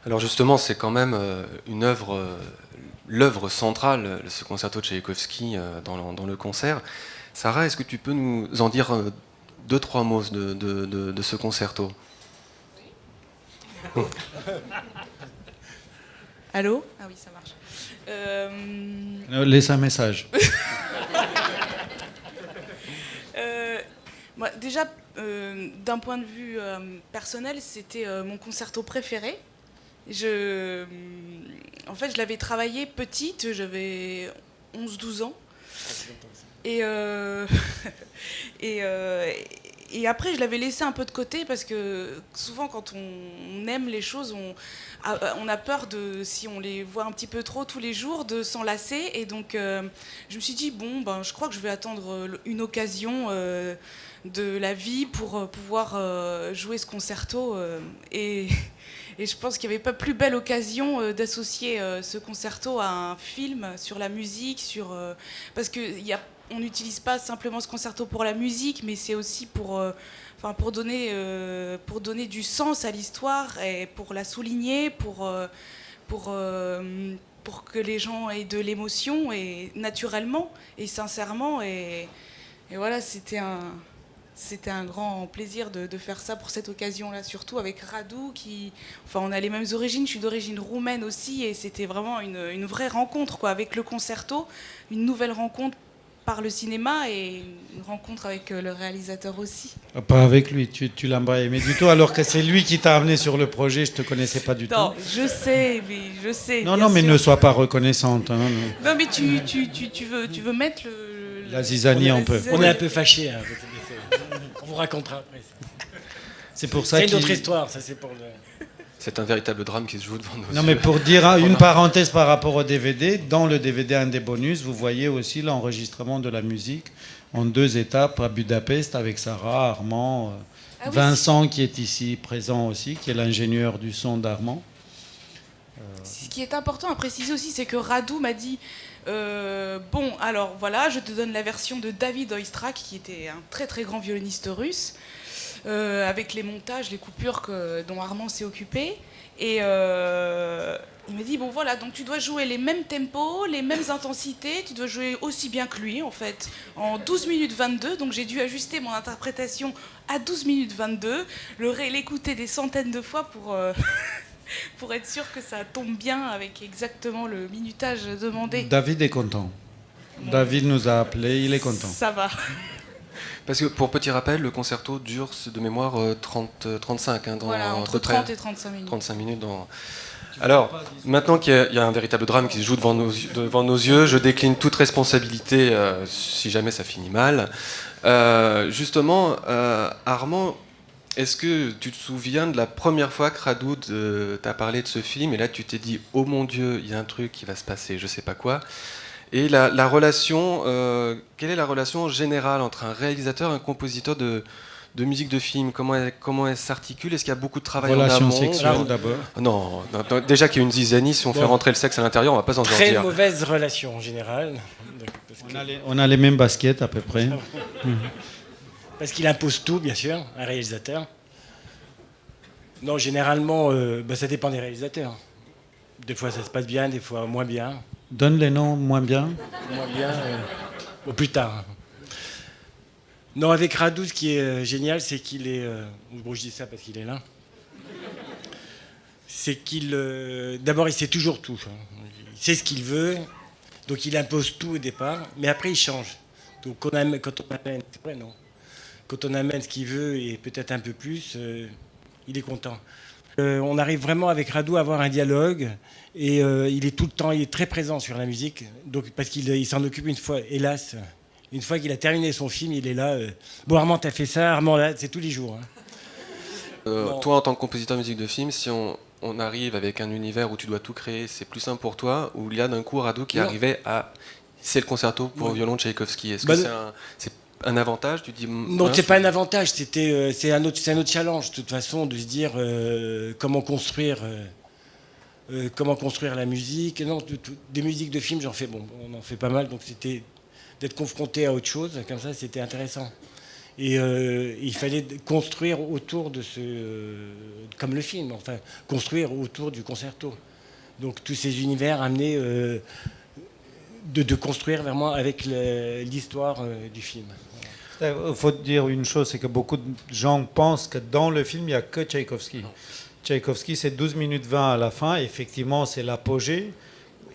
Alors justement, c'est quand même l'œuvre centrale, ce concerto de Tchaïkovski dans le concert. Sarah, est-ce que tu peux nous en dire deux, trois mots de ce concerto? Allô? Ah oui, ça marche. Laisse un message. Moi, déjà, d'un point de vue personnel, c'était mon concerto préféré. En fait, je l'avais travaillé petite, j'avais 11-12 ans. Et, et, euh, et après, je l'avais laissé un peu de côté parce que souvent, quand on aime les choses, on a peur de, si on les voit un petit peu trop tous les jours, de s'en lasser. Et donc, je me suis dit, bon, ben, je crois que je vais attendre une occasion de la vie pour pouvoir jouer ce concerto. Et je pense qu'il n'y avait pas plus belle occasion d'associer ce concerto à un film sur la musique, parce qu'on n'utilise pas simplement ce concerto pour la musique, mais c'est aussi pour donner du sens à l'histoire et pour la souligner, pour que les gens aient de l'émotion, et naturellement et sincèrement. Et voilà, c'était un grand plaisir de faire ça pour cette occasion-là, surtout avec Radu, on a les mêmes origines, je suis d'origine roumaine aussi, et c'était vraiment une vraie rencontre, quoi, avec le concerto, une nouvelle rencontre par le cinéma et une rencontre avec le réalisateur aussi. Pas avec lui, tu l'as pas aimé du tout, alors que c'est lui qui t'a amené sur le projet, je te connaissais pas du tout. Non, je sais. Non, mais ne sois pas reconnaissante. Hein, non, mais tu veux mettre la zizanie un peu. On est un peu fâchés. Hein. On vous racontera après. C'est pour ça c'est une autre histoire, ça c'est pour le... C'est un véritable drame qui se joue devant nous. Non, mais pour dire une parenthèse par rapport au DVD, dans le DVD, un des bonus, vous voyez aussi l'enregistrement de la musique en 2 étapes à Budapest avec Sarah, Armand, Vincent qui est ici présent aussi, qui est l'ingénieur du son d'Armand. Ce qui est important à préciser aussi, c'est que Radu m'a dit bon, alors voilà, je te donne la version de David Oistrakh, qui était un très très grand violoniste russe, avec les montages, les coupures dont Armand s'est occupé. Et il m'a dit, bon voilà, donc tu dois jouer les mêmes tempos, les mêmes intensités, tu dois jouer aussi bien que lui, en fait, en 12 minutes 22. Donc j'ai dû ajuster mon interprétation à 12 minutes 22, l'écouter des centaines de fois pour être sûr que ça tombe bien avec exactement le minutage demandé. David est content. David nous a appelés, il est content. Ça va. Parce que, pour petit rappel, le concerto dure, de mémoire, 35. Voilà, entre 30 et 35 minutes. 35 minutes. Alors, maintenant qu'il y a un véritable drame qui se joue devant nos yeux, je décline toute responsabilité si jamais ça finit mal. Justement, Armand, est-ce que tu te souviens de la première fois que Radu t'a parlé de ce film, et là tu t'es dit, oh mon Dieu, il y a un truc qui va se passer, je sais pas quoi. Et la relation, quelle est la relation générale entre un réalisateur et un compositeur de musique de film? Comment elle s'articule? Est-ce qu'il y a beaucoup de travail en amont? Relation sexuelle d'abord. Non, déjà qu'il y a une zizanie, si on fait rentrer le sexe à l'intérieur, on va pas s'en sortir. Très mauvaise relation en général. On a les mêmes baskets à peu près. Parce qu'il impose tout, bien sûr, un réalisateur. Non, généralement, ça dépend des réalisateurs. Des fois ça se passe bien, des fois moins bien. Donne les noms moins bien. Moins bien, plus tard. Non, avec Radu, ce qui est génial, c'est qu'il est... bon, je dis ça parce qu'il est là. C'est qu'il... d'abord, il sait toujours tout. Hein. Il sait ce qu'il veut, donc il impose tout au départ, mais après, il change. Donc quand on amène... C'est vrai, non. Quand on amène ce qu'il veut et peut-être un peu plus, il est content. On arrive vraiment avec Radu à avoir un dialogue, et il est tout le temps, il est très présent sur la musique, donc, parce qu'il s'en occupe une fois, hélas. Une fois qu'il a terminé son film, il est là. Bon, Armand, t'as fait ça, Armand, là, c'est tous les jours. Hein. Toi, en tant que compositeur de musique de film, si on arrive avec un univers où tu dois tout créer, c'est plus simple pour toi, ou il y a d'un coup Radu qui arrivait à... C'est le concerto pour violon de Tchaïkovski. Est-ce que c'est un avantage? Tu dis, non, c'est pas un avantage, c'est un autre challenge, de toute façon, de se dire comment construire la musique. Non, des musiques de films, on en fait pas mal, donc c'était... d'être confronté à autre chose, comme ça, c'était intéressant. Et il fallait construire autour de comme le film, enfin, construire autour du concerto. Donc tous ces univers amenés de construire vraiment avec l'histoire du film. Il faut dire une chose, c'est que beaucoup de gens pensent que dans le film, il n'y a que Tchaïkovski. Tchaïkovski, c'est 12 minutes 20 à la fin. Effectivement, c'est l'apogée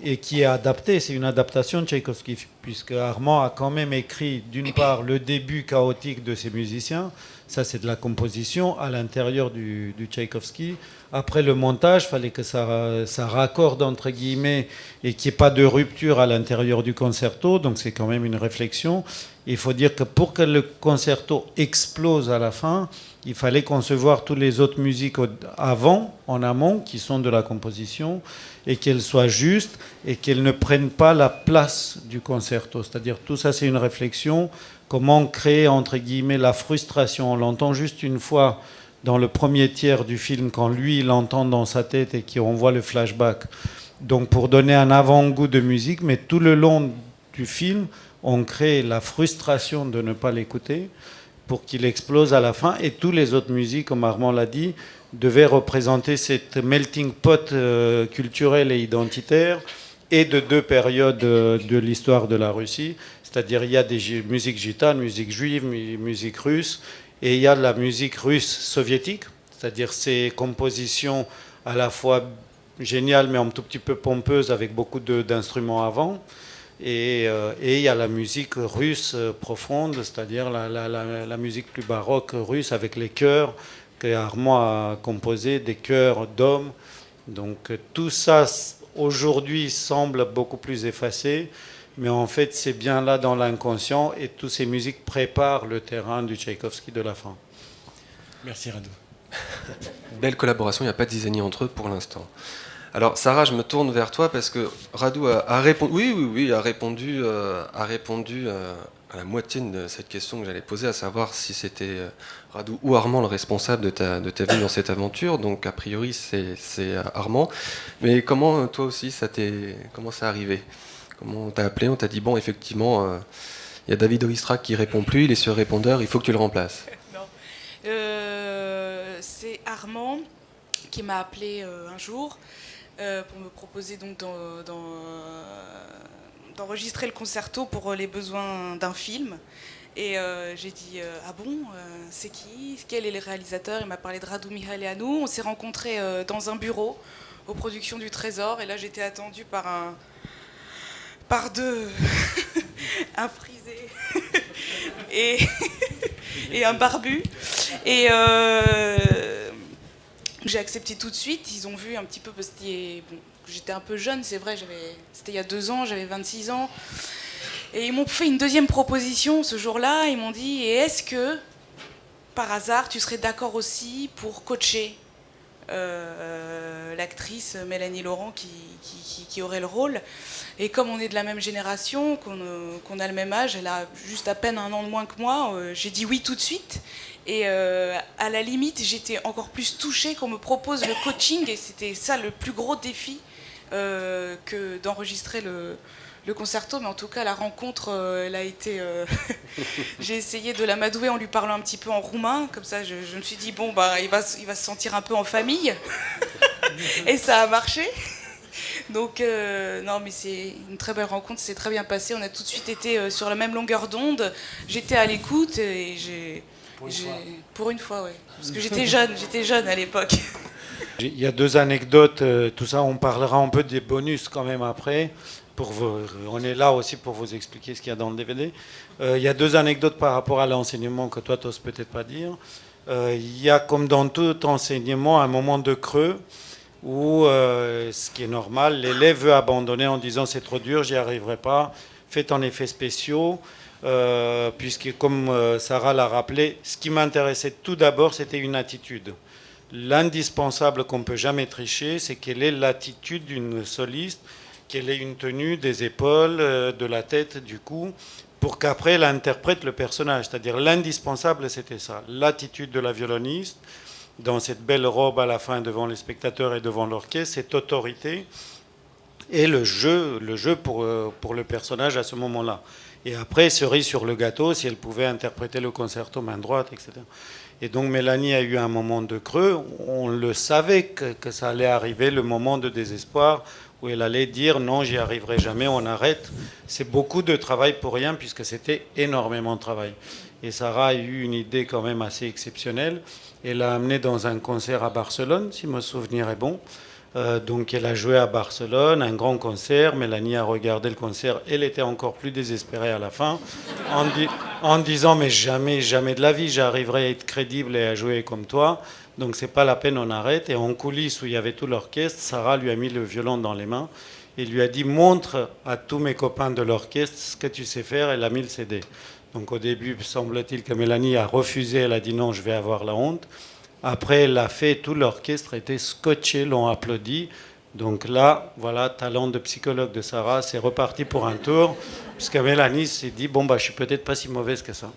et qui est adapté. C'est une adaptation de Tchaïkovski, puisque Armand a quand même écrit, d'une part, le début chaotique de ses musiciens. Ça, c'est de la composition à l'intérieur du Tchaïkovski. Après le montage, il fallait que ça raccorde, entre guillemets, et qu'il n'y ait pas de rupture à l'intérieur du concerto. Donc, c'est quand même une réflexion. Il faut dire que pour que le concerto explose à la fin, il fallait concevoir toutes les autres musiques avant, en amont, qui sont de la composition, et qu'elles soient justes et qu'elles ne prennent pas la place du concerto. C'est-à-dire, tout ça, c'est une réflexion. Comment créer, entre guillemets, la frustration. On l'entend juste une fois dans le premier tiers du film, quand lui, il l'entend dans sa tête et qu'on voit le flashback. Donc, pour donner un avant-goût de musique, mais tout le long du film, on crée la frustration de ne pas l'écouter pour qu'il explose à la fin. Et toutes les autres musiques, comme Armand l'a dit, devaient représenter cette melting pot culturelle et identitaire et de deux périodes de l'histoire de la Russie. C'est-à-dire il y a des musiques gitanes, musique juive, musique russe, et il y a la musique russe soviétique, c'est-à-dire ces compositions à la fois géniales mais un tout petit peu pompeuses avec beaucoup d'instruments avant. Et il y a la musique russe profonde, c'est-à-dire la musique plus baroque russe avec les chœurs que Armand a composé, des chœurs d'hommes. Donc tout ça aujourd'hui semble beaucoup plus effacé, mais en fait c'est bien là dans l'inconscient et toutes ces musiques préparent le terrain du Tchaïkovski de la fin. Merci Radu. Belle collaboration, il n'y a pas de zizanie entre eux pour l'instant. Alors Sarah, je me tourne vers toi parce que Radu a répondu, a répondu à la moitié de cette question que j'allais poser, à savoir si c'était Radu ou Armand le responsable de ta vie dans cette aventure. Donc a priori c'est Armand. Mais comment toi aussi comment ça arrivé? Comment on t'a appelé? On t'a dit bon effectivement il y a David Oistrakh qui répond plus, il est sur répondeur, il faut que tu le remplaces. Non. C'est Armand qui m'a appelé un jour. Pour me proposer donc d'enregistrer le concerto pour les besoins d'un film. Et j'ai dit ah bon, c'est qui? Quel est le réalisateur? Il m'a parlé de Radu Mihailianu. On s'est rencontrés dans un bureau aux Productions du Trésor. Et là, j'étais attendue par deux, un frisé et un barbu. Et j'ai accepté tout de suite. Ils ont vu un petit peu parce que j'étais un peu jeune, c'est vrai. C'était il y a 2 ans, j'avais 26 ans. Et ils m'ont fait une deuxième proposition ce jour-là. Ils m'ont dit, et est-ce que, par hasard, tu serais d'accord aussi pour coacher l'actrice Mélanie Laurent qui aurait le rôle? Et comme on est de la même génération, qu'on a le même âge, elle a juste à peine 1 an de moins que moi, j'ai dit oui tout de suite. Et à la limite, j'étais encore plus touchée qu'on me propose le coaching, et c'était ça le plus gros défi que d'enregistrer le concerto. Mais en tout cas, la rencontre, elle a été... J'ai essayé de l'amadouer en lui parlant un petit peu en roumain, comme ça je me suis dit, bon, bah, il va se sentir un peu en famille. Et ça a marché. Donc, non, mais c'est une très belle rencontre, c'est très bien passé. On a tout de suite été sur la même longueur d'onde. J'étais à l'écoute et pour une fois, ouais. Parce que j'étais jeune à l'époque. Il y a 2 anecdotes, tout ça, on parlera un peu des bonus quand même après. On est là aussi pour vous expliquer ce qu'il y a dans le DVD. Il y a 2 anecdotes par rapport à l'enseignement que toi, tu n'oses peut-être pas dire. Il y a, comme dans tout enseignement, un moment de creux où, ce qui est normal, l'élève veut abandonner en disant c'est trop dur, j'y arriverai pas, faites en effets spéciaux. Puisque, comme Sarah l'a rappelé, ce qui m'intéressait tout d'abord, c'était une attitude. L'indispensable qu'on ne peut jamais tricher, c'est quelle est l'attitude d'une soliste, quelle est une tenue des épaules, de la tête, du cou, pour qu'après elle interprète le personnage. C'est-à-dire l'indispensable, c'était ça. L'attitude de la violoniste, dans cette belle robe à la fin devant les spectateurs et devant l'orchestre, cette autorité, et le jeu pour le personnage à ce moment-là. Et après, cerise sur le gâteau, si elle pouvait interpréter le concerto main droite, etc. Et donc Mélanie a eu un moment de creux. On le savait que ça allait arriver, le moment de désespoir, où elle allait dire non, j'y arriverai jamais, on arrête. C'est beaucoup de travail pour rien, puisque c'était énormément de travail. Et Sarah a eu une idée quand même assez exceptionnelle. Elle l'a amenée dans un concert à Barcelone, si mon souvenir est bon. Donc elle a joué à Barcelone, un grand concert. Mélanie a regardé le concert. Elle était encore plus désespérée à la fin, en disant mais jamais, jamais de la vie, j'arriverai à être crédible et à jouer comme toi. Donc c'est pas la peine, on arrête. Et en coulisses où il y avait tout l'orchestre, Sarah lui a mis le violon dans les mains et lui a dit montre à tous mes copains de l'orchestre ce que tu sais faire. Elle a mis le CD. Donc au début, semble-t-il que Mélanie a refusé. Elle a dit non, je vais avoir la honte. Après, elle l'a fait, tout l'orchestre était scotché, l'ont applaudi. Donc là, voilà, talent de psychologue de Sarah, c'est reparti pour un tour, puisque Mélanie s'est dit, bon, bah, je suis peut-être pas si mauvaise que ça.